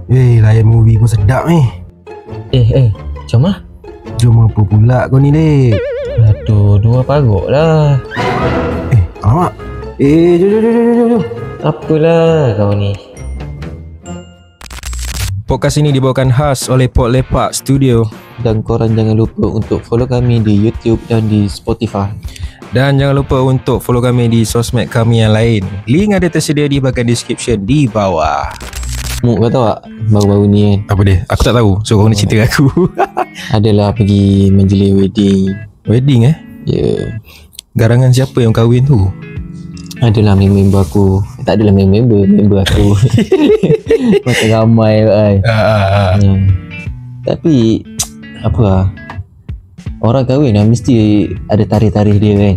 Layan movie pun sedap ni. Macam mana? Jom apa pula kau ni, Lek? Aduh, dua paruk lah. Alamak. Jom. Apalah kau ni. Podcast ini dibawakan khas oleh Pot Lepak Studio. Dan korang jangan lupa untuk follow kami di YouTube dan di Spotify. Dan jangan lupa untuk follow kami di sosmed kami yang lain. Link ada tersedia di bahagian description di bawah. Muk, kau tahu tak baru-baru ni kan, Apa dia? Aku tak tahu. So kau kena cerita aku. adalah pergi majlis wedding. Wedding Ya, yeah. Garangan siapa yang kahwin tu? Adalah member aku. Tak adalah member aku. Macam ramai kan. Tapi apa lah, orang kahwin lah mesti ada tarikh-tarikh dia kan.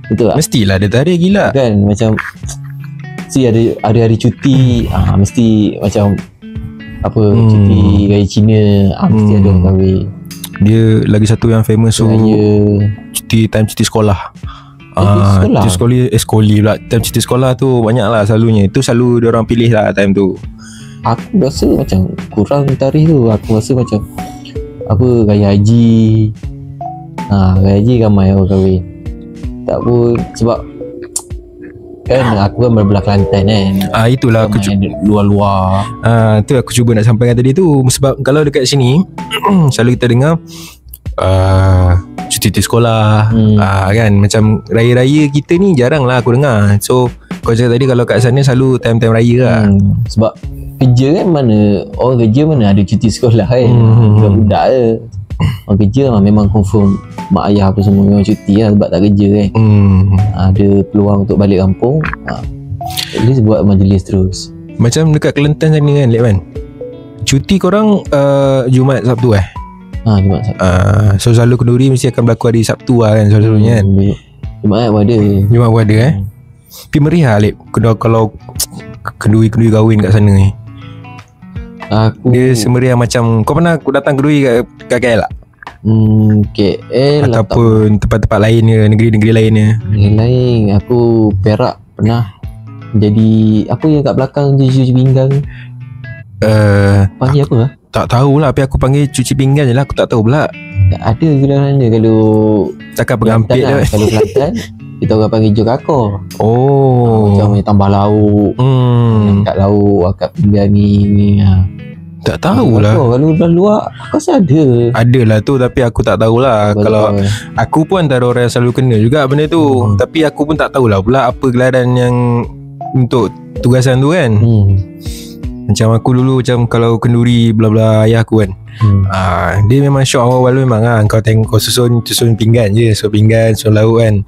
Betul tak? Mestilah ada tarikh, gila. Kan macam mesti ada hari-hari cuti. Mesti macam apa, cuti raya Cina, mesti ada orang kahwin. Dia lagi satu yang famous tu, cuti sekolah. Sekolah pula. Time cuti sekolah tu banyak lah selalunya. Itu selalu diorang pilih lah time tu. Aku rasa macam kurang tarikh tu. Aku rasa macam apa, raya haji. Raya haji ramai orang kahwin. Tak pun sebab kan aku kan belah Kelantan kan. Itulah aku luar-luar. Tu aku cuba nak sampaikan tadi tu. Sebab kalau dekat sini selalu kita dengar cuti sekolah, kan macam raya-raya kita ni jarang lah aku dengar. So kau cakap tadi kalau kat sana selalu time-time raya lah. Sebab kerja kan, mana orang kerja mana ada cuti sekolah kan. Budak-budak je. Orang kerja memang confirm mak ayah apa semua memang cuti lah sebab tak kerja kan. Ada peluang untuk balik kampung, at least buat majlis terus. Macam dekat Kelantan sana kan, Lek Man, cuti korang Jumaat Sabtu Jumaat Sabtu. So selalu kenduri mesti akan berlaku hari Sabtu lah kan selalunya kan. Jumaat pun ada. Jumaat pun ada Tapi meriah, Lek, kalau kenduri kahwin kat sana ni. Dia semeriah macam kau pernah datang kenduri kat KL tak? KL ataupun tempat-tempat lain ke, negeri-negeri lain ke? Negeri lain. Aku Perak pernah. Jadi apa yang kat belakang je, cuci pinggang. Panggil apa lah? Tak tahulah, tapi aku panggil cuci pinggan je lah. Aku tak tahu pula. Ada ke dalam mana. Kalau takkan pengampit lah. Kalau Kelantan kita orang panggil jokakor. Macam tambah lauk, kat lauk, akak pinggan ni. Tak tahulah. Kalau dah luar aku rasa Adalah tu, tapi aku tak tahulah. Kalau aku pun antara orang yang selalu kena juga benda tu. Tapi aku pun tak tahulah pula apa gelaran yang untuk tugasan tu kan. Macam aku dulu, macam kalau kenduri bla-bla ayah aku kan, dia memang syok awal-awal memang lah. Kau tengok, kau susun pinggan je, susun pinggan, susun lauk kan.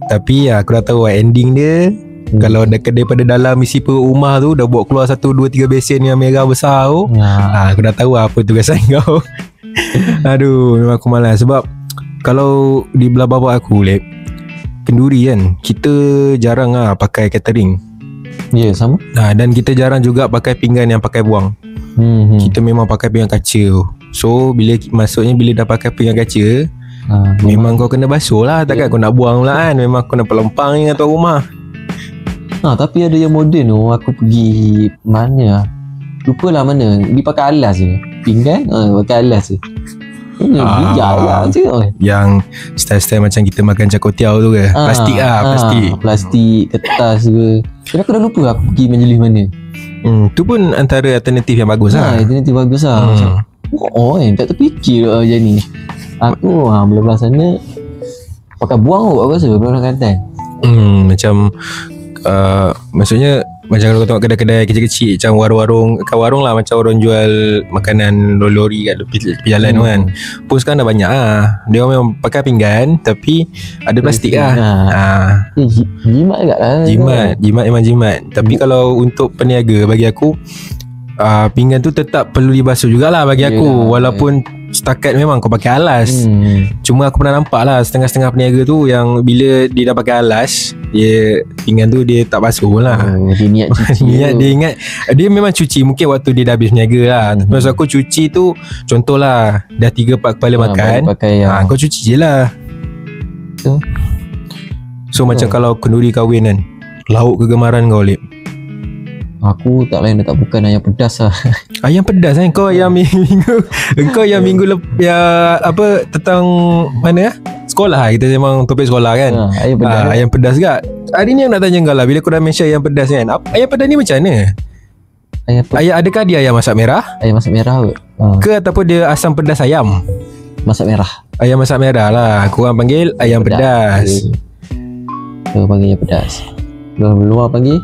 Tapi aku dah tahu ending dia. Kalau daripada dalam isi perut rumah tu dah buat keluar 1, 2, 3 besen yang merah besar tu, aku dah tahu apa tugasan kau. Aduh, memang aku malas. Sebab kalau di belah bawah aku, Lep, kenduri kan, kita jarang lah pakai catering. Ya, sama. Dan kita jarang juga pakai pinggan yang pakai buang. Kita memang pakai pinggan kaca. So bila dah pakai pinggan kaca, memang kau kena basuh lah. Takkan kau nak buang lah kan. Memang kau nak pelempang dengan tuan rumah. Tapi ada yang moden tu. Aku pergi mana, lupalah mana, dia pakai alas je pinggan. Pakai alas je. Bijak lah je. Yang style-style macam kita makan cakotiao tu ke? Plastik plastik, kertas ke. Tapi aku dah lupa aku pergi majlis mana. Tu pun antara alternatif yang bagus lah. Alternatif bagus lah. Macam tak terfikir macam ni. Aku belah-belah sana pakai buang kot. Aku rasa belah Kelantan. Macam maksudnya macam kalau kau tengok kedai-kedai kecil-kecil, macam warung lah, macam orang jual makanan lori kat tepi jalan tu kan, pun sekarang dah banyak lah. Dia memang pakai pinggan tapi ada plastik lah. Jimat juga lah. Jimat memang jimat. Tapi kalau untuk peniaga, bagi aku pinggan tu tetap perlu dibasuh jugalah bagi aku. Walaupun setakat memang kau pakai alas. Cuma aku pernah nampak lah setengah-setengah peniaga tu yang bila dia dah pakai alas, dia pinggan tu dia tak basuh lah. Dia niat cuci. Dia ingat dia memang cuci mungkin waktu dia dah habis peniaga lah. Maksud aku cuci tu, contohlah dah 3-4 kepala makan, kau cuci je lah. So macam kalau kenduri kahwin kan, lauk kegemaran kau, Lip, Aku tak lain tak bukan ayam pedas lah. Ayam pedas kan? Kau ayam minggu engkau yang minggu ya apa tentang mana sekolah kita memang topik sekolah kan. Ayam pedas. Ayam pedas juga. Hari ni aku nak tanya kau lah, bila kau dah mention ayam pedas kan, ayam pedas ni macam mana? Adakah dia ayam masak merah? Ayam masak merah kot. Ke ataupun dia asam pedas ayam? Masak merah. Ayam masak merah lah. Korang panggil ayam pedas. Kita panggil ayam pedas. Luar panggil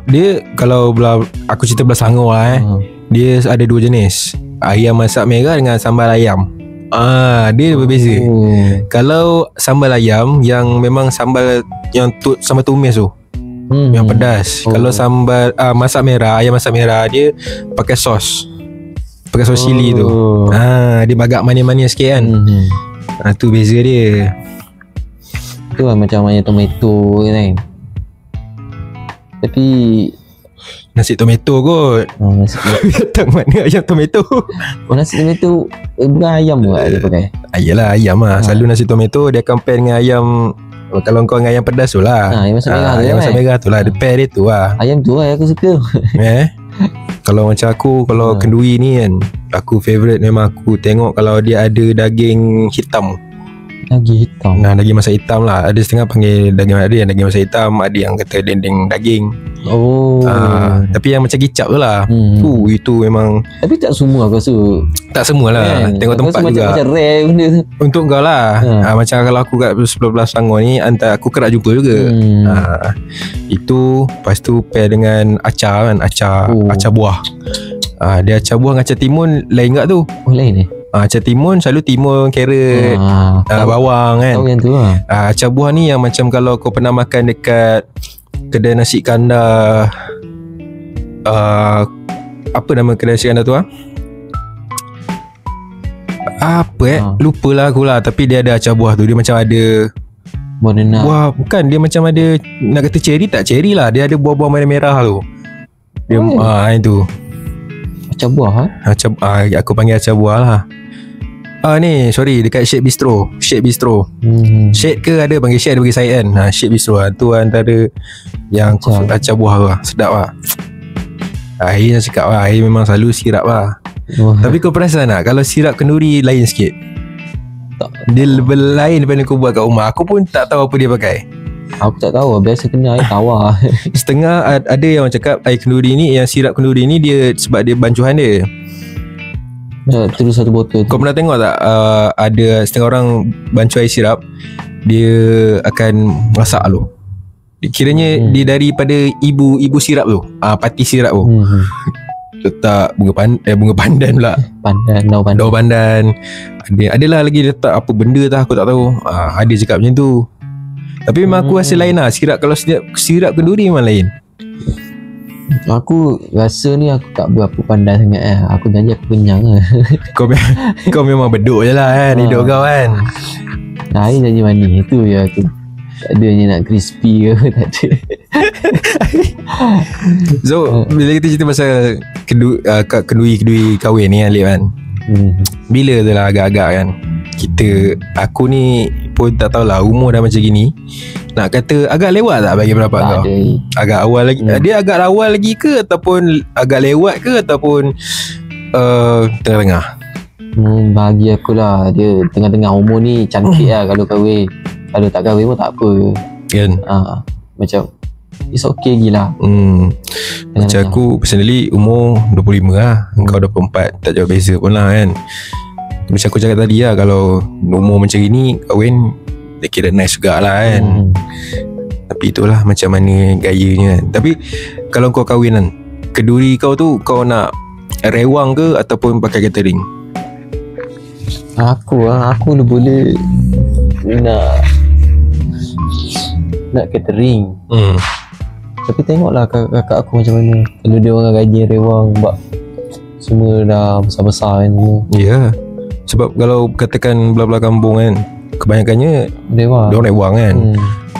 dia kalau aku cerita belah Selangor lah dia ada 2 jenis, ayam masak merah dengan sambal ayam. Dia berbeza. Kalau sambal ayam yang memang sambal yang sambal tumis tu, yang pedas. Kalau sambal masak merah, ayam masak merah, dia pakai sos cili tu. Dia agak manis-manis sikit kan. Tu beza dia. Tu lah macam ayam tomato kan. Tapi nasi tomato kot. Tak mana ayam tomato. Nasi tomato bukan ayam ke dia pakai? Yelah ayam lah. Selalu nasi tomato dia akan pair dengan ayam. Kalau kau dengan ayam pedas tu lah. Ayam masak merah tu. Ayam masak merah tu lah. Dia pair dia tu lah. Ayam tu lah aku suka. Kalau macam aku, kalau kenduri ni kan, aku favourite memang aku tengok kalau dia ada daging hitam. Daging hitam. Daging masak hitam lah. Ada setengah panggil daging, ada yang daging masak hitam, ada yang kata dendeng daging. Tapi yang macam kicap tu lah. Itu memang. Tapi tak semua aku rasa. Tak semua lah. Tengok tempat juga. Macam rare benda tu. Untuk kau lah. Macam kalau aku kat sebelah Selangor ni, aku kerap jumpa juga. Itu lepas tu pair dengan acar kan. Acar buah. Dia acar buah dengan acar timun lain tak tu? Lain ni. Acar timun selalu timun, carrot, bawang kan. Tahu yang tu lah. Acar buah ni yang macam kalau kau pernah makan dekat kedai nasi kandar, apa nama kedai nasi kandar tu lupalah aku lah. Tapi dia ada acar buah tu. Dia macam ada buah, bukan, dia macam ada, nak kata cherry tak cherry lah. Dia ada buah-buah merah-merah tu. Dia itu acar buah aku panggil acar buah lah. Ni sorry, dekat Shade Bistro. Shade ke ada panggil Shade, ada panggil Syed kan. Shade Bistro tu antara yang acar buah tu lah. Sedap lah. Air yang cakap lah, air memang selalu sirap lah. Tapi kau perasan tak, kalau sirap kenduri lain sikit, dia lebih lain daripada kau buat kat rumah. Aku pun tak tahu apa dia pakai. Aku tak tahu, biasa kena air tawar. Setengah ada yang orang cakap air kenduri ni, yang sirap kenduri ni dia sebab dia bancuhan dia. Terus satu botol. Kau pernah tengok tak ada setengah orang bancuh air sirap, dia akan masak tu. Kiranya dia daripada ibu sirap tu, pati sirap tu. Letak bunga pandan pula. Daun pandan. Adalah lagi letak apa benda tak, aku tak tahu. Ada cakap macam tu. Tapi memang aku rasa lain lah. Sirap, kalau sirap kenduri memang lain. Aku rasa ni aku tak berapa pandai sangat Aku janji aku kenyang lah. Kau memang beduk je lah kan, hidup kau kan. Air janji manis. Itu je aku. Tak ada je nak crispy ke. Tak ada. So bila kita cerita pasal kenduri kahwin ni Alip kan, bila tu lah agak-agak kan, aku ni pun tak tahulah, umur dah macam gini. Nak kata agak lewat tak bagi pendapat kau? Agak awal lagi. Dia agak awal lagi ke, ataupun agak lewat ke, ataupun tengah-tengah? Bagi aku lah, dia tengah-tengah. Umur ni cantik lah kalau kahwin. Kalau tak kahwin pun tak apa kan. Macam it's okay gila. Macam aku personally umur 25 lah. Kau 24, tak jauh beza pun lah kan. Macam aku cakap tadi lah, kalau umur macam ni kahwin, dia kira nice juga lah kan. Tapi itulah macam mana gayanya kan. Tapi kalau kau kahwin kan, kenduri kau tu kau nak rewang ke ataupun pakai catering? Aku boleh nak catering. Tapi tengoklah kakak aku macam mana. Kalau dia orang gaji rewang, buat semua dah besar-besar kan semua. Ya. Sebab kalau katakan belah-belah kampung kan, kebanyakannya rewang. Diorang rewang kan.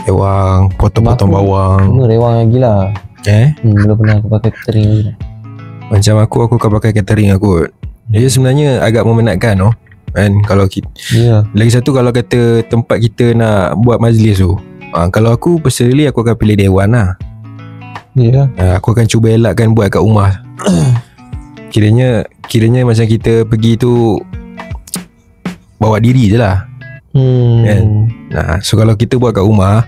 Rewang, potong-potong bawang. Semua rewang lagi lah. Belum pernah aku pakai catering lagi. Macam aku akan pakai catering aku. Jadi sebenarnya agak memenatkan kan. Kalau kita lagi satu, kalau kata tempat kita nak buat majlis tu, kalau aku personally aku akan pilih dewan lah. Aku akan cuba elakkan buat kat rumah. Kiranya macam kita pergi tu bawa diri je lah kan? So kalau kita buat kat rumah,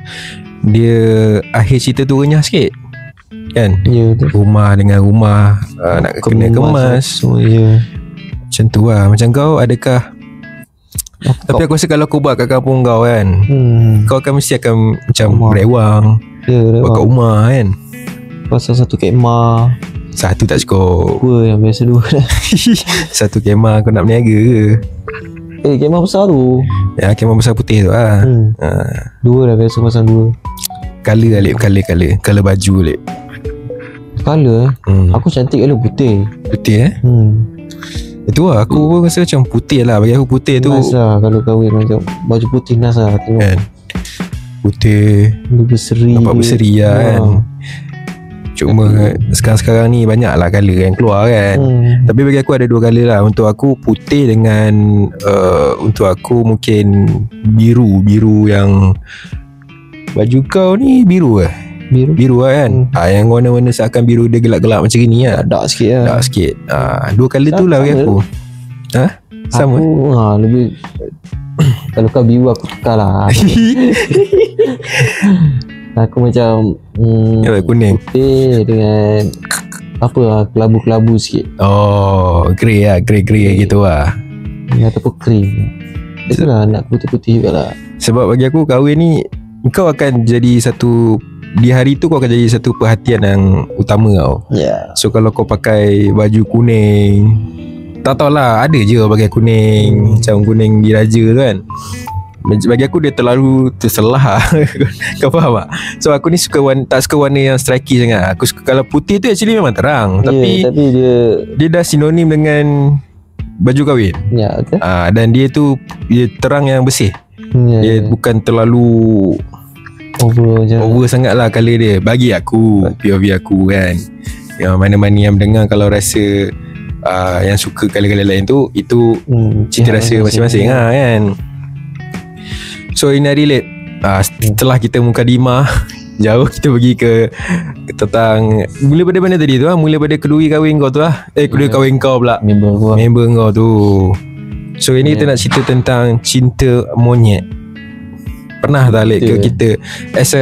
dia akhir cerita tu renyah sikit kan? Rumah dengan rumah nak kena kemas semua. Macam tu lah. Macam kau, adakah tapi aku rasa kalau kau buat kat kampung kau kan, kau akan mesti akan macam berewang buat kat rumah kan. Pasal satu kemah, satu tak cukup. Dua yang biasa dua dah. Satu kemah kau nak berniaga ke? Kemah besar tu. Ya, kemah besar putih tu lah. Dua dah biasa pasang dua. Colour Alip, colour baju Alip. Colour aku cantik kalau putih. Putih itu lah, aku pun rasa macam putih lah. Bagi aku putih tu nas lah. Kalau kahwin macam baju putih nas lah. Tengok kan? Putih berseri, nampak berseri lah kan. Cuma sekarang-sekarang ni banyak lah colour yang keluar kan. Tapi bagi aku ada dua colour lah. Untuk aku putih dengan untuk aku mungkin biru yang baju kau ni biru ke? Biru lah kan. Yang warna-warna seakan biru dia gelap-gelap macam ni lah. dark sikit lah. Dark sikit. Dua colour tu lah bagi aku. Sama. Aku lebih kalau kau biru aku tukar lah. Aku macam kuning putih dengan apa lah, kelabu-kelabu sikit. Grey lah, grey gitu lah. Ataupun cream. Itulah nak putih-putih juga lah. Sebab bagi aku kahwin ni, kau akan jadi satu, di hari tu kau akan jadi satu perhatian yang utama tau. So kalau kau pakai baju kuning, tak tahulah, ada je pakai kuning, macam kuning diraja tu kan. Bagi aku dia terlalu terselah. Kau faham tak? So aku ni tak suka warna yang striky sangat. Aku suka, kalau putih tu actually memang terang, tapi dia dah sinonim dengan baju kahwin. Okay. Dan dia terang yang bersih. Dia bukan terlalu over sangat lah colour dia. Bagi aku, POV aku kan. Yang mana-mana yang mendengar kalau rasa yang suka colour-colour lain tu, itu cita rasa masing-masing lah kan. So ini hari late, setelah kita mukadimah jauh, kita pergi ke tentang mula pada mana tadi tu mula pada keduri kahwin kau tu lah. Keduri kahwin kau pula, member kau tu. So ini kita nak cerita tentang cinta monyet. Pernah tak Lek ke kita as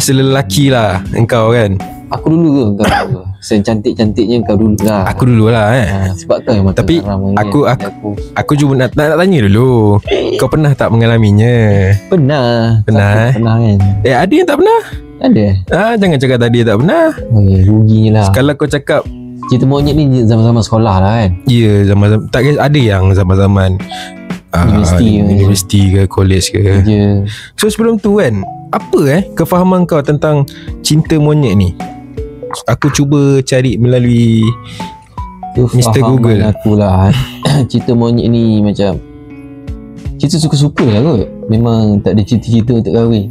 a lelaki lah engkau kan? Aku dulu ke engkau? Secantik-cantiknya engkau dulu lah. Aku dulu lah sebab kau yang tapi aku cuma nak tanya dulu, kau pernah tak mengalaminya? Pernah kan? Ada yang tak pernah? Ada. Jangan cakap tadi tak pernah. Ruginya lah. Kalau kau cakap cerita monyet ni zaman-zaman sekolah lah kan? Ya, zaman-zaman. Tak ada yang zaman-zaman universiti ke college ke. So sebelum tu kan, apa kefahaman kau tentang cinta monyet ni? Aku cuba cari melalui Mr. Google. Aku lah cerita monyet ni macam cerita suka-suka lah kot. Memang tak ada cerita-cerita untuk kahwin.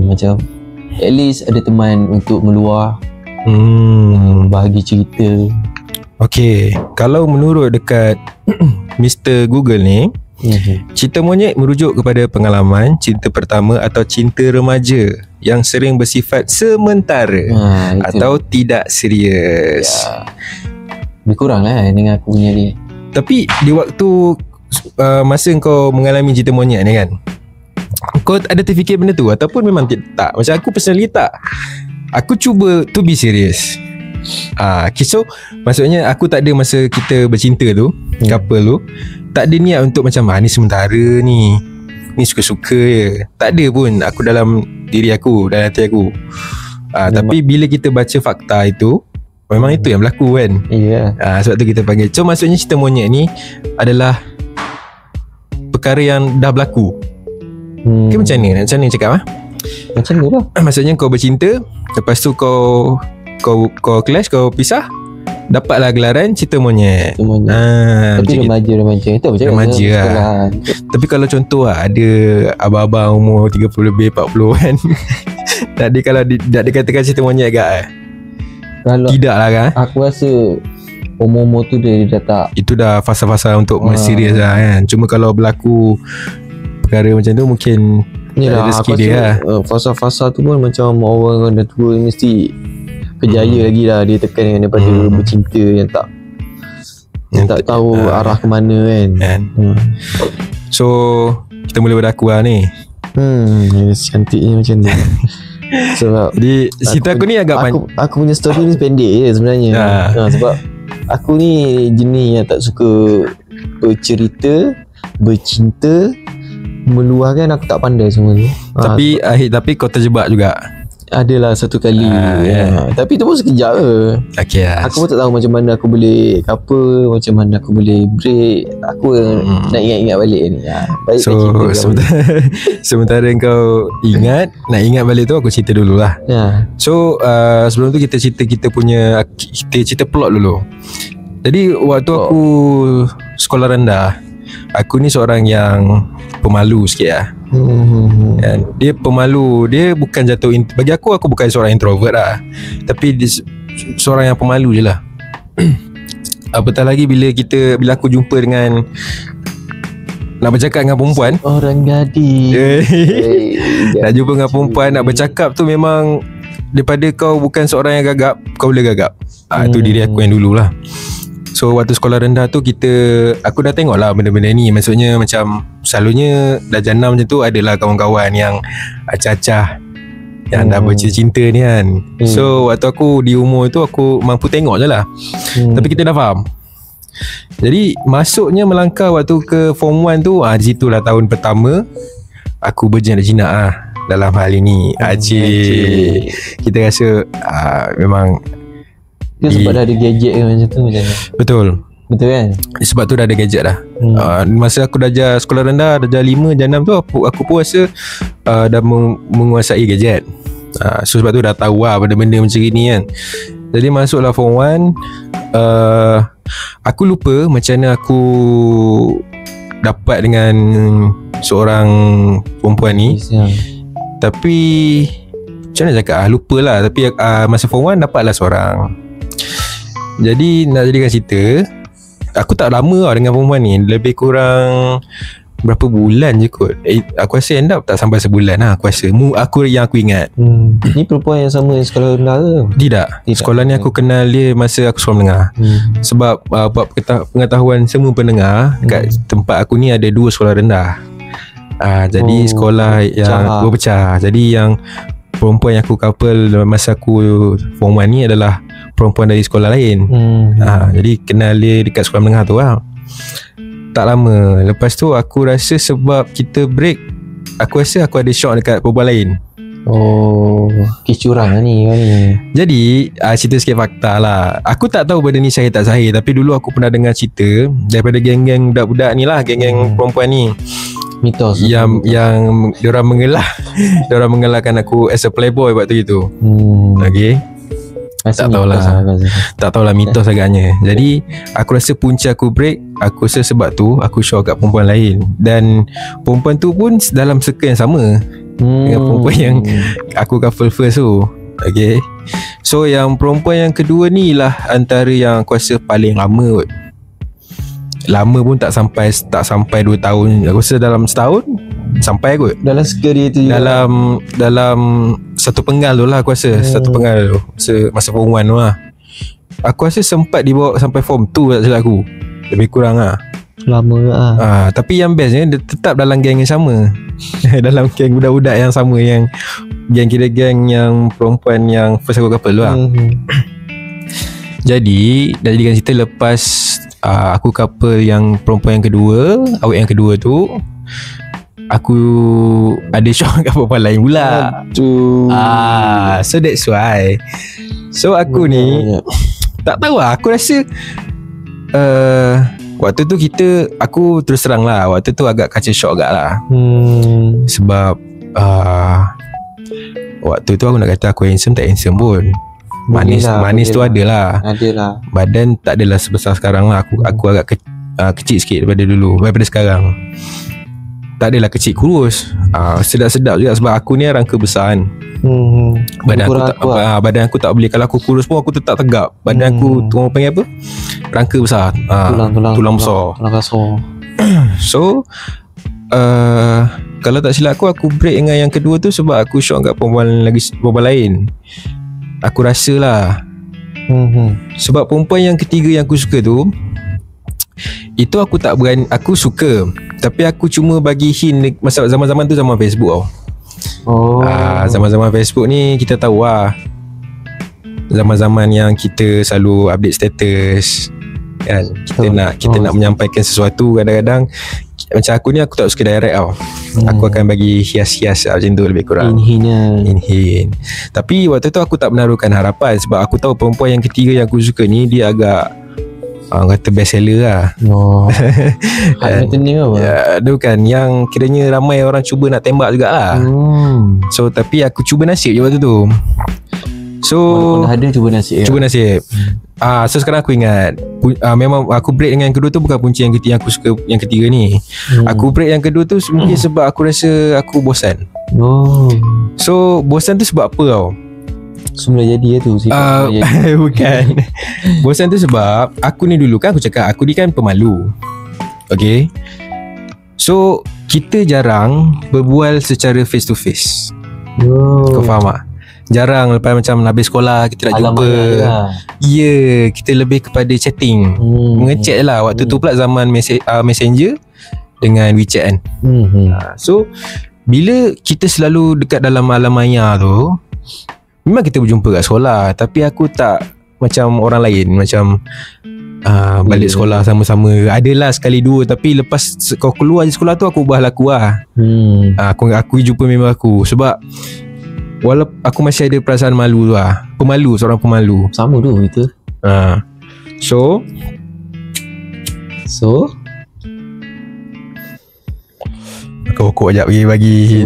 Macam at least ada teman untuk meluah, bahagi cerita. Okay, kalau menurut dekat Mr. Google ni, cinta monyet merujuk kepada pengalaman cinta pertama atau cinta remaja yang sering bersifat sementara atau tidak serius. Lebih kurang lah dengan aku punya ni. Tapi di waktu masa kau mengalami cinta monyet ni kan, kau ada terfikir benda tu ataupun memang tak? Macam aku personally tak. Aku cuba to be serious. So maksudnya aku tak ada masa kita bercinta tu, couple tu, tak ada niat untuk macam ni sementara ni suka-suka je. Tak ada pun aku dalam diri aku, dalam hati aku. Tapi bila kita baca fakta itu, memang itu yang berlaku kan. Sebab tu kita panggil. So maksudnya cerita monyet ni adalah perkara yang dah berlaku. Macam ni cakap macam ni lah. Maksudnya kau bercinta, lepas tu kau clash, kau pisah, dapatlah gelaran cinta monyet. Tapi remaja itu macam remaja lah. Tapi kalau contoh ada abang-abang umur 30 lebih 40 kan. Tadi kalau tak dikatakan cinta monyet agak kalau tidak lah kan. Aku rasa umur-umur tu dia dah tak, itu dah fasa-fasa untuk serius lah kan. Cuma kalau berlaku perkara macam tu mungkin Yelah, rezeki dia lah. Fasa-fasa tu pun macam orang dah tua mesti kejaya lagi lah dia tekan daripada bercinta yang tak tahu arah ke mana kan. So kita mula pada aku lah ni. Cantiknya macam ni. Sebab jadi cerita aku ni agak aku punya story ni pendek je sebenarnya. Sebab aku ni jenis yang tak suka bercerita, bercinta, meluahkan. Aku tak pandai semua tu. Tapi kau terjebak juga. Adalah satu kali. Tapi tu pun sekejap je. Okay lah. Aku pun tak tahu macam mana aku boleh couple, macam mana aku boleh break. Aku nak ingat-ingat balik ni. Baik. So sementara kau nak ingat balik tu, aku cerita dululah. So sebelum tu kita cerita plot dulu. Jadi waktu aku sekolah rendah, aku ni seorang yang pemalu sikit lah. Dia pemalu. Dia bukan bagi aku bukan seorang introvert lah, tapi dia seorang yang pemalu je lah. Apatah lagi bila aku jumpa dengan nak bercakap dengan perempuan, orang gadis nak jumpa dengan perempuan, nak bercakap tu memang daripada kau bukan seorang yang gagap, kau boleh gagap. Itu diri aku yang dulu lah. So waktu sekolah rendah tu aku dah tengok lah benda-benda ni. Maksudnya macam selalunya darjah 6 macam tu adalah kawan-kawan yang acah-acah yang dah bercinta ni kan. So waktu aku di umur tu aku mampu tengok je lah. Tapi kita dah faham. Jadi masuknya melangkah waktu ke form 1 tu, di situ lah tahun pertama aku berjinak-jinak lah dalam hal ini. Kita rasa memang sebab dah ada gadget ke macam tu macam mana? Betul kan? Sebab tu dah ada gadget dah. Masa aku darjah sekolah rendah, darjah 5, darjah 6 tu aku pun rasa dah menguasai gadget. So sebab tu dah tahu lah benda-benda macam ni kan. Jadi masuklah form 1. Aku lupa macam mana aku dapat dengan seorang perempuan ni. Tapi macam mana cakap, lupalah. Tapi masa form 1 dapatlah seorang. Jadi nak jadikan cerita, aku tak lama lah dengan perempuan ni. Lebih kurang berapa bulan je kot. Aku rasa end up tak sampai sebulan lah. Aku rasa aku ingat. Ni perempuan yang sama yang sekolah rendah ke? Tidak. Sekolah ni aku kenal dia masa aku sekolah menengah. Sebab buat pengetahuan semua pendengar, kat tempat aku ni ada 2 sekolah rendah. Jadi sekolah yang berpecah. Jadi yang perempuan yang aku couple masa aku form 1 ni adalah perempuan dari sekolah lain. Jadi kenal dia dekat sekolah menengah tu lah. Tak lama lepas tu aku rasa sebab kita break, aku rasa aku ada shock dekat perempuan lain. Curang lah ni. Jadi cerita sikit fakta lah. Aku tak tahu benda ni sahih tak sahih, tapi dulu aku pernah dengar cerita daripada geng-geng budak-budak ni lah, geng-geng perempuan ni, mitos yang diorang mengelakkan aku as a playboy waktu itu. Okay. Tak tahulah mitos agaknya. Jadi aku rasa punca aku break, aku rasa sebab tu aku shock kat perempuan lain. Dan perempuan tu pun dalam circle yang sama dengan perempuan yang aku couple first tu. Okay. So yang perempuan yang kedua ni lah antara yang aku rasa paling lama kot. Lama pun tak sampai 2 tahun. Aku rasa dalam setahun sampai kot. Dalam circle dia tu dalam satu penggal tu lah aku rasa. Satu penggal tu masa form 1 tu lah. Aku rasa sempat dibawa sampai form 2 tak silap aku. Lebih kurang lah. Lama lah. Tapi yang bestnya dia tetap dalam geng yang sama. Dalam geng budak-budak yang sama, yang geng yang perempuan yang first aku couple tu lah. Jadi dah jadikan cerita lepas aku couple yang perempuan yang kedua, awet yang kedua tu, aku ada shock kat perempuan lain pula. So that's why. So aku ni tak tahu lah. Aku rasa waktu tu aku terus terang lah, waktu tu agak culture shock agak lah. Sebab waktu tu aku nak kata aku handsome, tak handsome pun. Manis tu adalah. Badan tak adalah sebesar sekarang lah. Aku agak kecil sikit daripada sekarang. Tak adalah kecil, kurus. Sedap-sedap juga sebab aku ni rangka besar kan. Badan aku tak boleh. Kalau aku kurus pun aku tetap tegap. Badan aku tu orang panggil apa? Rangka besar. Tulang besar. Tulang kasar. So kalau tak silap aku break dengan yang kedua tu sebab aku shock kat perempuan lain. Aku rasa lah. Sebab perempuan yang ketiga yang aku suka tu, itu aku tak berani. Aku suka, tapi aku cuma bagi hint. Masa zaman-zaman tu zaman Facebook tau. Zaman-zaman Facebook ni kita tahu lah, zaman-zaman yang kita selalu update status kan. Kita nak menyampaikan sesuatu. Kadang-kadang macam aku ni, aku tak suka direct tau. Aku akan bagi hias-hias macam tu lebih kurang. In-hint. Tapi waktu tu aku tak menaruhkan harapan sebab aku tahu perempuan yang ketiga yang aku suka ni, dia agak kata best seller lah. Dia bukan yang kiranya ramai orang cuba nak tembak jugalah. So tapi aku cuba nasib je waktu tu. So ada cuba nasib. So sekarang aku ingat, memang aku break dengan yang kedua tu bukan punca yang aku suka yang ketiga ni. Aku break yang kedua tu mungkin sebab aku rasa aku bosan. So bosan tu sebab apa tau? Semula jadi tu bukan. Bosan tu sebab aku ni dulu kan, aku cakap aku ni kan pemalu. Okay, so kita jarang berbual secara face to face. Kau faham tak? Jarang. Lepas macam habis sekolah kita nak jumpa. Kita lebih kepada chatting, mengechat lah. Waktu tu pula zaman Messenger dengan WeChat kan. So bila kita selalu dekat dalam alam maya tu, memang kita berjumpa kat sekolah, tapi aku tak macam orang lain, macam balik sekolah sama-sama. Adalah sekali dua, tapi lepas kau keluar je sekolah tu, aku ubah laku lah. Aku jumpa member aku. Sebab walaupun aku masih ada perasaan malu tu lah. Pemalu, seorang pemalu. Sama tu kita. So Kok sekejap bagi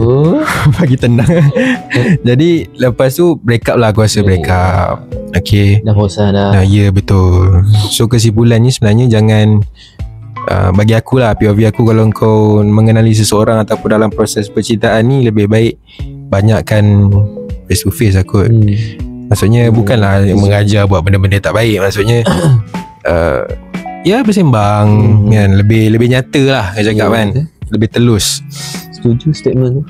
tenang. Jadi lepas tu break up lah. Aku rasa break up. Okay, dah bosan dah. Ya, betul. So kesimpulannya sebenarnya jangan, bagi aku lah, POV aku, kalau kau mengenali seseorang ataupun dalam proses percintaan ni, lebih baik banyakkan face to face aku. Maksudnya bukanlah mengajar buat benda-benda tak baik. Maksudnya bersembang kan, lebih nyata lah cakap kan. Lebih telus. Setuju statement tu.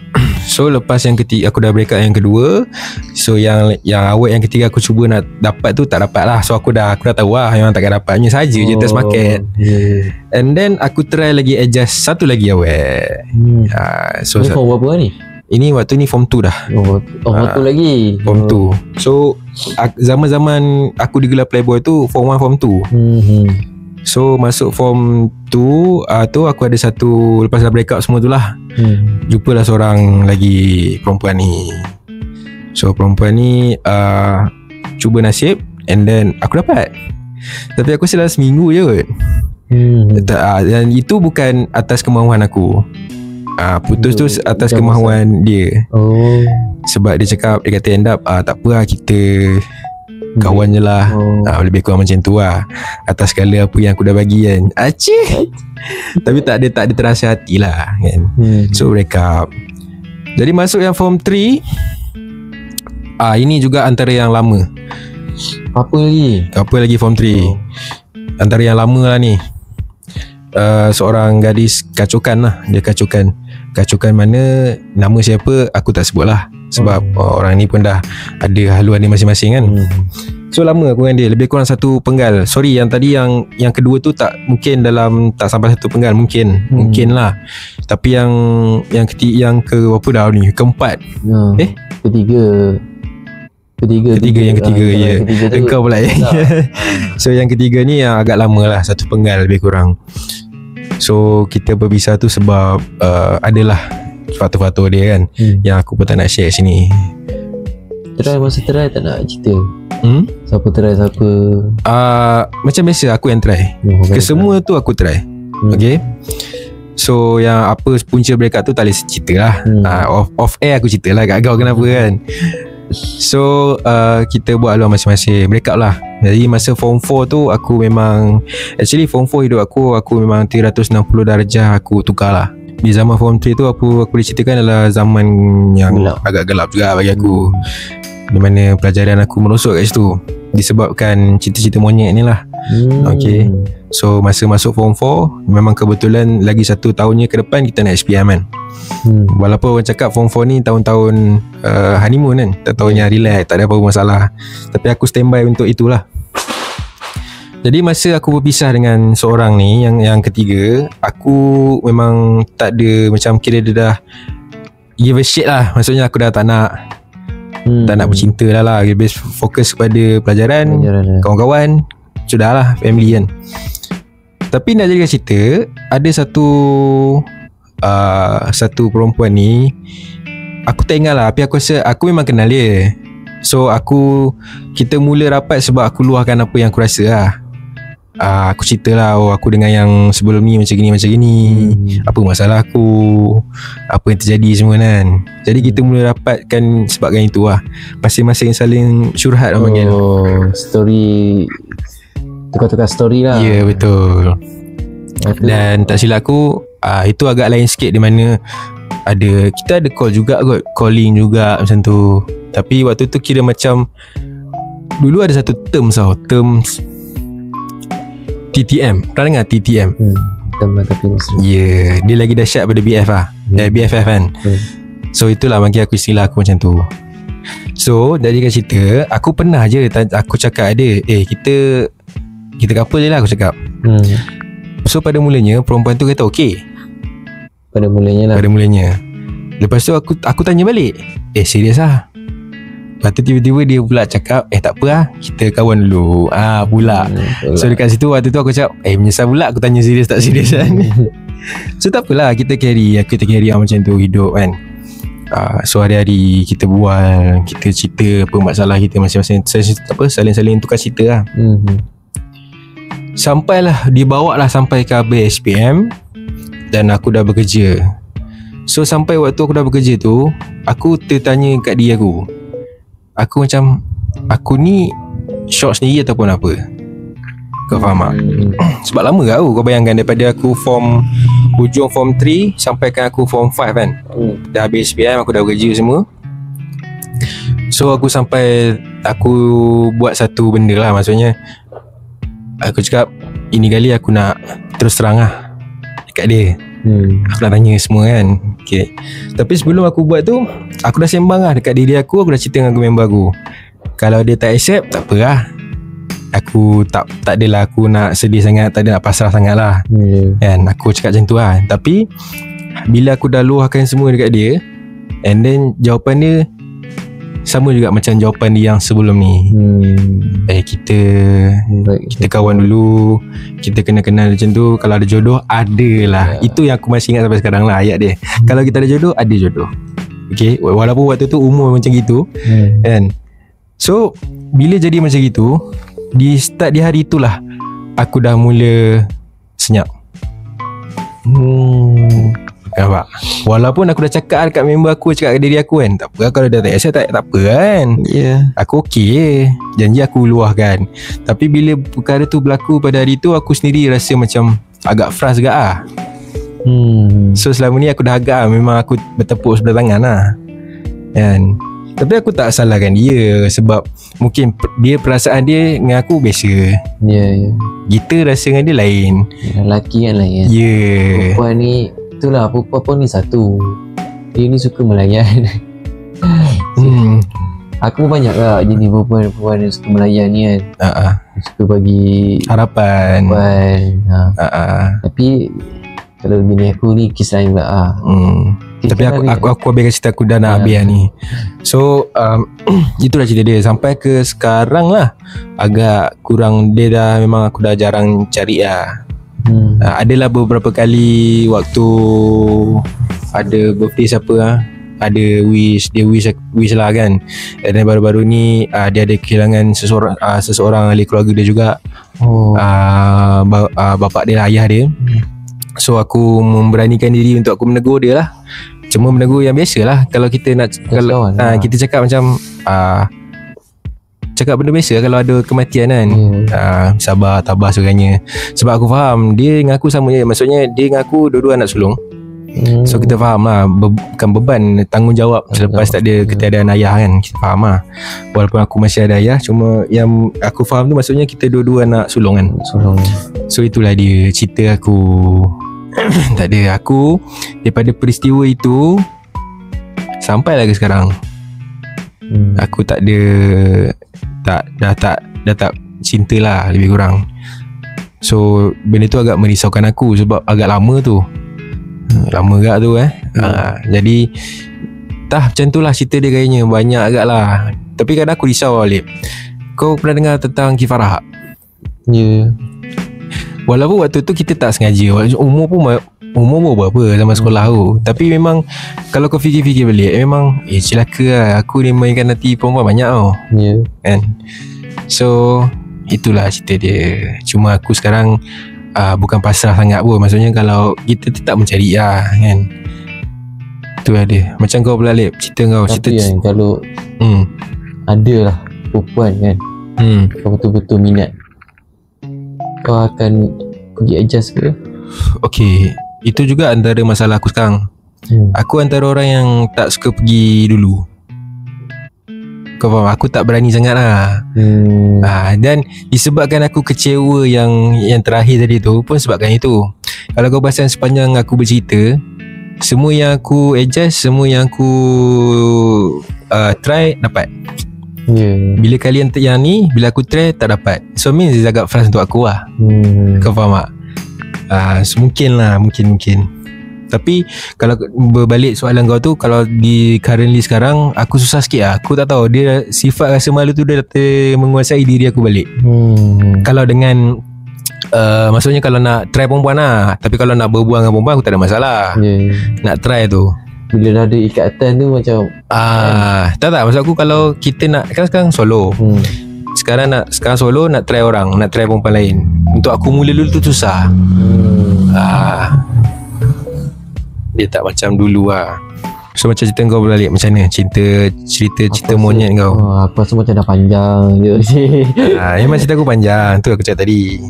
So lepas yang ketiga, aku dah break up yang kedua. So yang awet yang ketiga aku cuba nak dapat tu, tak dapat lah. So aku dah tahu lah memang takkan dapatnya saja je test market. And then aku try lagi adjust satu lagi awet. So ini form berapa ni? Ini waktu ni form 2 dah. Form 2 lagi. Form 2. So zaman-zaman aku digelar Playboy tu form 1 form 2. So masuk form 2 tu aku ada satu, lepas dah break up semua tu lah, jumpalah seorang lagi perempuan ni. So perempuan ni cuba nasib, and then aku dapat. Tapi aku selama seminggu je kot. Dan itu bukan atas kemahuan aku. Putus tu atas kemahuan dia. Sebab dia cakap, dia kata end up tak apa lah, kita kawan je lah. Lebih kurang macam tu lah, atas segala apa yang aku dah bagi kan. Tapi tak ada terasa hati lah kan. So break up. Jadi masuk yang form 3. Ini juga antara yang lama. Apa lagi form 3. Antara yang lama lah ni. Seorang gadis kacukan lah. Dia kacukan mana, nama siapa aku tak sebut lah. Sebab orang ni pun dah ada haluan dia masing-masing kan. So lama aku dengan dia, lebih kurang 1 penggal. Sorry, yang tadi yang kedua tu tak mungkin dalam, tak sampai 1 penggal. Mungkin lah. Tapi yang ketiga, yang ke berapa dah ni, keempat. Ketiga yang ketiga ya. Engkau pula ya. So yang ketiga ni yang agak lama lah, 1 penggal lebih kurang. So kita berpisah tu sebab adalah faktor-faktor dia kan, yang aku pun tak nak share sini. Masa try tak nak cerita? Siapa try siapa? Macam biasa aku yang try. Kesemua tu aku try. Okay. So yang apa punca break up tu tak boleh cerita lah. Off air aku cerita lah kat kau kenapa kan. So kita buat haluan masing-masing, break up lah. Jadi masa form 4 tu aku memang, actually form 4 hidup aku memang 360 darjah aku tukar lah. Di zaman form 3 tu aku boleh ceritakan adalah zaman yang agak gelap juga bagi aku, di mana pelajaran aku merosot kat situ disebabkan cerita-cerita monyet ni lah. Okay. So masa masuk form 4, memang kebetulan lagi 1 tahunnya ke depan kita nak SPM kan. Walaupun orang cakap form 4 ni tahun-tahun honeymoon kan, tahun-tahunnya relax, tak ada apa-apa masalah. Tapi aku standby untuk itulah. Jadi masa aku berpisah dengan seorang ni, yang ketiga, aku memang tak ada, macam kira dia dah give a shit lah. Maksudnya aku dah tak nak bercinta lah. Lebih fokus kepada pelajaran, kawan-kawan, sudahlah, family kan. Tapi nak jadikan cerita, ada satu perempuan ni, aku tak ingat lah, tapi aku rasa aku memang kenal dia. So kita mula rapat sebab aku luahkan apa yang aku rasa lah. Aku cerita lah, aku dengan yang sebelum ni macam gini, apa masalah aku, apa yang terjadi semua kan. Jadi kita mula rapatkan sebabkan itu lah. Masing-masing saling curhat lah panggil. Story, tukar-tukar story lah. Ya, betul. Dan tak silap aku, itu agak lain sikit, di mana kita ada call juga kot, calling juga macam tu. Tapi waktu tu kira macam, dulu ada satu term TTM. Pernah dengar TTM? Term tapi mesti. Ya, dia lagi dahsyat pada BF lah. BFF kan. So itulah bagi aku istilah aku macam tu. So jadikan cerita, aku pernah je aku cakap dia, kita couple je lah, aku cakap. So pada mulanya perempuan tu kata okey. Pada mulanya. Lepas tu aku tanya balik, serius lah? Lepas tu tiba-tiba dia pula cakap, tak apa lah, kita kawan dulu. Pula. So dekat situ waktu tu aku cakap, menyesal pula aku tanya serius tak serius kan. So tak apalah, kita carry macam tu hidup kan. So hari-hari kita bual, kita cerita apa masalah kita masing-masing, saling-saling tukar cerita lah. Sampailah, dibawa lah sampai ke habis SPM, dan aku dah bekerja. So sampai waktu aku dah bekerja tu, aku tertanya kat diri aku macam, aku ni shock sendiri ataupun apa? Kau faham tak? Sebab lama ke kau bayangkan, daripada aku hujung form 3 sampaikan aku form 5 kan. Dah habis SPM, aku dah bekerja semua. So aku buat satu benda lah. Maksudnya aku cakap, ini kali aku nak terus terang lah dekat dia. Aku nak tanya semua kan. Okay. Tapi sebelum aku buat tu, aku dah sembang lah dekat diri aku dah cerita dengan member aku. Kalau dia tak accept, tak apa lah. Aku tak adalah aku nak sedih sangat, tak ada nak pasrah sangat lah. Kan, aku cakap macam tu lah. Tapi bila aku dah luahkan semua dekat dia, and then jawapan dia sama juga macam jawapan dia yang sebelum ni. Kita kawan dulu, kita kenal macam tu. Kalau ada jodoh, adalah. Itu yang aku masih ingat sampai sekarang lah ayat dia. Kalau kita ada jodoh, ada jodoh. Okay, walaupun waktu tu umur macam gitu kan. So bila jadi macam gitu, di hari itulah aku dah mula senyap. Nampak? Walaupun aku dah cakap dekat member aku, cakap kat diri aku kan, tak apa kalau dah tak accept, tak apa kan. Aku okey, janji aku luahkan. Tapi bila perkara tu berlaku pada hari tu, aku sendiri rasa macam agak frust juga lah. So selama ni aku dah agak memang aku bertepuk sebelah tangan lah kan. Tapi aku tak salahkan dia, sebab mungkin dia, perasaan dia dengan aku biasa. Kita rasa dengan dia lain. Lelaki kan lain. Perempuan ni, itulah, perempuan ni satu, dia ni suka melayan. Aku banyak lah jenis perempuan yang suka melayan ni kan. Suka bagi harapan. Tapi kalau bini aku ni kes lain pula. Tapi aku habiskan cerita aku dah nak habis ni. So itulah cerita dia. Sampai ke sekarang lah, agak kurang, dia dah, memang aku dah jarang cari lah. Adalah beberapa kali waktu ada birthday siapa lah, ada dia wish lah kan. Dan baru-baru ni dia ada kehilangan seseorang ahli keluarga dia juga. Bapak dia lah, ayah dia. So aku memberanikan diri untuk aku menegur dia lah. Cuma menegur yang biasa lah. Kalau kita nak, kita cakap macam cakap benda biasa kalau ada kematian kan. Sabar, tabah sebagainya. Sebab aku faham dia dengan aku sama je. Maksudnya dia dengan aku dua-dua anak sulung. So kita faham lah bukan beban, tanggungjawab selepas tak ada ketiadaan ayah kan. Kita faham lah. Walaupun aku masih ada ayah, cuma yang aku faham tu maksudnya kita dua-dua anak sulung kan. So itulah dia cerita aku. Tak ada, aku daripada peristiwa itu sampailah ke sekarang, aku tak ada, dah tak cinta lah lebih kurang. So benda tu agak merisaukan aku sebab agak lama tu. Lama agak tu jadi macam tu lah cerita dia kayaknya. Banyak agak lah. Tapi kadang aku risau Alip. Kau pernah dengar tentang kifarah? Ya. Walaupun waktu tu kita tak sengaja, umur berapa zaman sekolah tu. Tapi memang kalau kau fikir-fikir balik, memang celaka lah. Aku ni mainkan hati perempuan banyak tau. Ya. Kan. So itulah cerita dia. Cuma aku sekarang bukan pasrah sangat pun. Maksudnya kalau kita tetap mencari lah kan. Itu lah dia. Macam kau pula Lip, cerita kau. Tapi kan kalau ada lah perempuan kan, kau betul-betul minat, kau akan pergi adjust ke? Okay, itu juga antara masalah aku sekarang. Aku antara orang yang tak suka pergi dulu. Kau faham? Aku tak berani sangat lah. Dan disebabkan aku kecewa yang terakhir tadi tu pun sebabkan itu. Kalau kau perasan sepanjang aku bercerita, semua yang aku adjust, semua yang aku try dapat. Bila kalian yang ni, bila aku try tak dapat, so means dia agak frust untuk aku lah. Kau faham tak? Mungkin lah, mungkin. Tapi kalau berbalik soalan kau tu, kalau di currently sekarang aku susah sikit lah. Aku tak tahu, dia sifat rasa malu tu dia menguasai diri aku balik. Kalau dengan maksudnya kalau nak try perempuan lah. Tapi kalau nak berbual dengan perempuan aku tak ada masalah. Nak try tu, bila dah ada ikatan tu macam tak maksud aku kalau kita nak, kan sekarang solo. Sekarang solo, nak try orang, nak try perempuan lain. Untuk aku mula dulu tu susah. Dia tak macam dulu lah. So macam cerita kau balik, macam mana cerita monyet kau? Aku rasa macam dah panjang je. Memang cerita aku panjang, tu aku cakap tadi.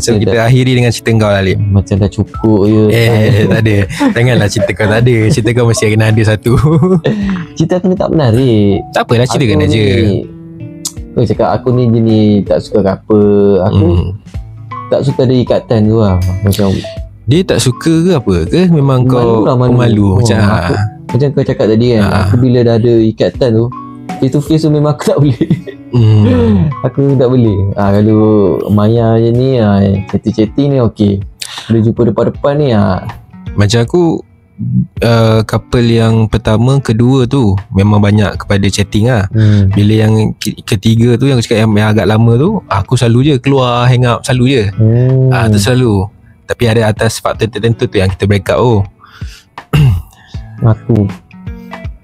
So kita akhiri dengan cerita kau lah Lip. Macam dah cukup je. Tak ada. Janganlah cerita kau tak ada. Cerita kau mesti kena ada satu. Cerita aku ni tak menarik. Tak apalah, ceritakan aja. Kau cakap aku ni jenis tak suka couple. Aku tak suka ada ikatan tu lah. Macam dia tak suka ke apa ke? Memang kau malu macam kau cakap tadi kan. Aku bila dah ada ikatan tu, face to face tu memang aku tak boleh. Aku tak boleh. Kalau Maya je ni, chatting ni okey. Bila jumpa depan-depan ni macam aku couple yang pertama, kedua tu memang banyak kepada chatting lah. Bila yang ketiga tu, yang aku cakap yang agak lama tu, aku selalu je keluar hang out, selalu je. Tu selalu. Tapi ada atas faktor tertentu tu yang kita break up.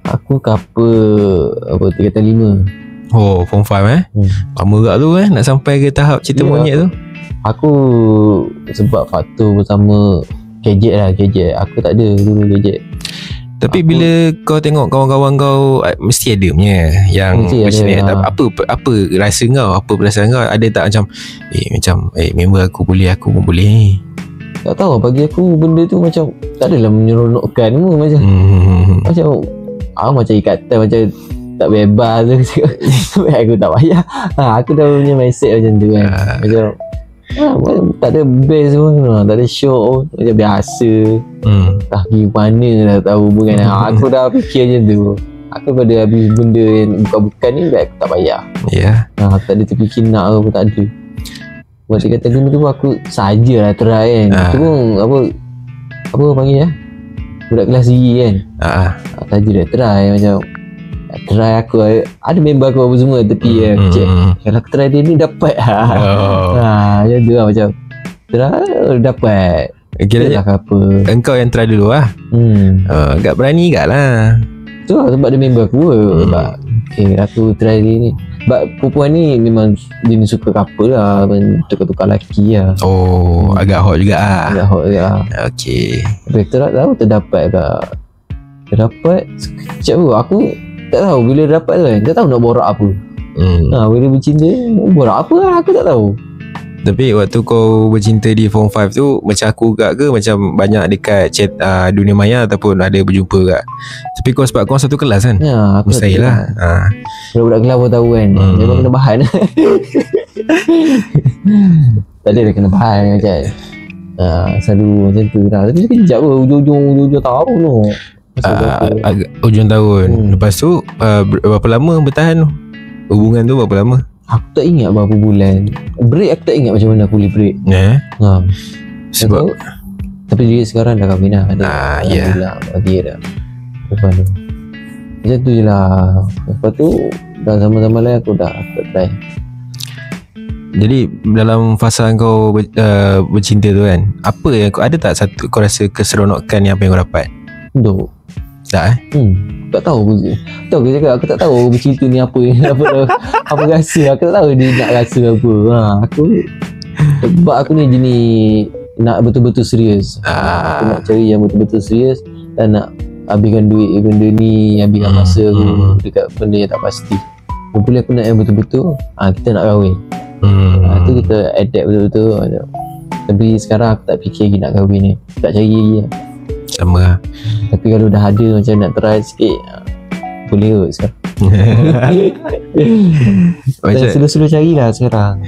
Aku couple 3-5. Form 5 lama juga tu nak sampai ke tahap cerita monyet tu. Aku sebab faktor pertama gadget. Aku tak ada dulu gadget. Tapi bila kau tengok kawan-kawan kau, mesti ada punya yang macam ni. Apa rasa kau, apa perasaan kau? Ada tak macam member aku boleh, aku pun boleh? Tak tahu, bagi aku benda tu macam tak adalah menyeronokkan pun. Macam macam ikatan, macam tak bebas tu. Aku tak payah. Aku dah punya mindset macam tu kan. Macam tak ada best pun, tak ada show pun, macam biasa. Tak pergi mana dah tahu pun kan. Aku dah fikir macam tu. Aku pada habis benda yang bukan-bukan ni, aku tak payah. Aku tak ada terfikir nak pun, tak ada. Buat dia kata dulu tu aku sajalah try kan. Itu pun apa panggil budak kelas tinggi kan. Saja dah try, macam try aku ada member aku apa semua tepi kalau aku try dia ni dapat macam tu lah, macam try dapat. Kira apa engkau yang try dulu lah. Agak berani agak lah tu lah, sebab dia member aku sebab aku try dia ni. Sebab perempuan ni memang jenis suka couple lah, tukar-tukar lelaki lah. Agak hot juga lah. Agak hot juga lah. Tapi tak tahu terdapat tak. Terdapat sekejap tu, aku tak tahu bila dapat tu kan. Tak tahu nak borak apa. Bila bercinta, borak apa lah, aku tak tahu. Tapi waktu kau bercinta di form 5 tu, macam aku juga ke macam banyak dekat chat dunia maya ataupun ada berjumpa juga? Tapi kau sebab kau satu kelas kan? Ya, aku mustahil lah. Budak-budak kelas pun tahu kan. Memang kena bahan. Tak ada kena bahan macam selalu macam tu lah. Tapi sekejap pun ujung-ujung tahun tu. Ujung tahun. Lepas tu berapa lama bertahan hubungan tu, berapa lama? Aku tak ingat berapa bulan. Break aku tak ingat macam mana aku boleh break. Sebab tapi dia sekarang dah kahwin dah. Alhamdulillah, bagi dah. Lepas tu macam tu je lah. Lepas tu dah sama-sama lain aku dah try. Jadi dalam fasa kau bercinta tu kan, apa yang kau ada tak satu kau rasa keseronokan yang apa yang kau dapat? Tak tak tahu pun. Tahu ke cakap aku tak tahu bercinta ni apa rasa. Aku tak tahu dia nak rasa apa. Aku sebab aku ni jenis nak betul-betul serius. Aku nak cari yang betul-betul serius dan nak habiskan duit benda ni, habiskan masa aku dekat benda yang tak pasti. Boleh aku nak yang betul-betul, kita nak kahwin. Tu kita adapt betul-betul. Tapi sekarang aku tak fikir lagi nak kahwin ni. Tak cari lagi lah. Sama lah. Tapi kalau dah ada macam nak try sikit, boleh kot sekarang. Sudah carilah sekarang.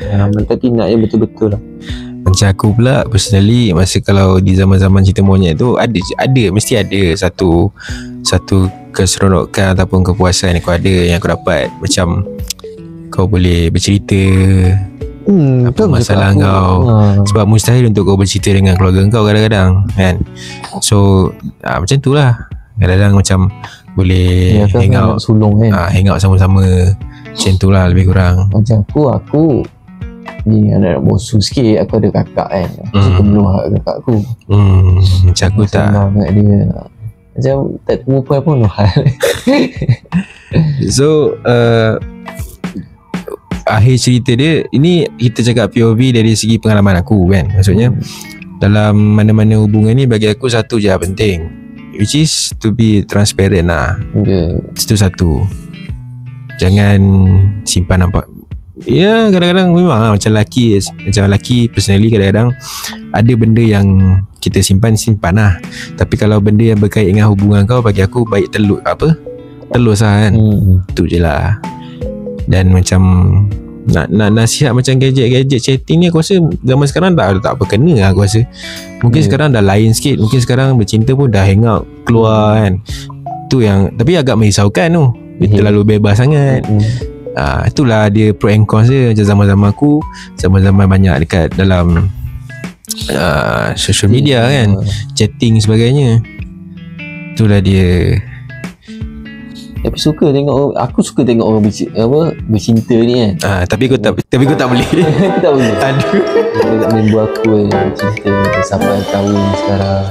Tapi nak yang betul-betul lah. Macam aku pula personally, masa kalau di zaman-zaman cerita monyet tu mesti ada satu keseronokan ataupun kepuasan yang kau ada, yang kau dapat. Macam kau boleh bercerita apa masalah kau. Sebab mustahil untuk kau bercerita dengan keluarga kau kadang-kadang kan. So macam tu lah. Kadang-kadang macam boleh hang out sulung kan. Hang out sama-sama. Macam tu lah lebih kurang. Macam aku ni anak bosu sikit. Aku ada kakak kan. Aku suka meluah kakak aku. Macam aku tak kat dia. Macam tak perempuan pun hal. So akhir cerita dia ini, kita cakap POV dari segi pengalaman aku kan. Maksudnya dalam mana-mana hubungan ni, bagi aku satu je penting, which is to be transparent lah. Itu satu. Jangan simpan nampak. Ya, kadang-kadang memang lah, macam lelaki personally kadang-kadang ada benda yang kita simpan lah. Tapi kalau benda yang berkait dengan hubungan kau, bagi aku baik telus lah kan. Itu je lah. Dan macam nak nasihat macam gadget chatting ni, aku rasa zaman sekarang tak apa kena lah aku rasa. Mungkin sekarang dah lain sikit. Mungkin sekarang bercinta pun dah hang out, keluar kan. Tu yang tapi agak merisaukan tu. Dia terlalu bebas sangat. Itulah dia pro and cons dia. Macam zaman-zaman aku, zaman-zaman banyak dekat dalam social media kan, chatting sebagainya. Itulah dia. Tapi aku suka tengok orang bercinta ni kan. Tapi aku tak boleh. Aku tak boleh. Aduh. Member aku yang bercinta sampai tahun sekarang.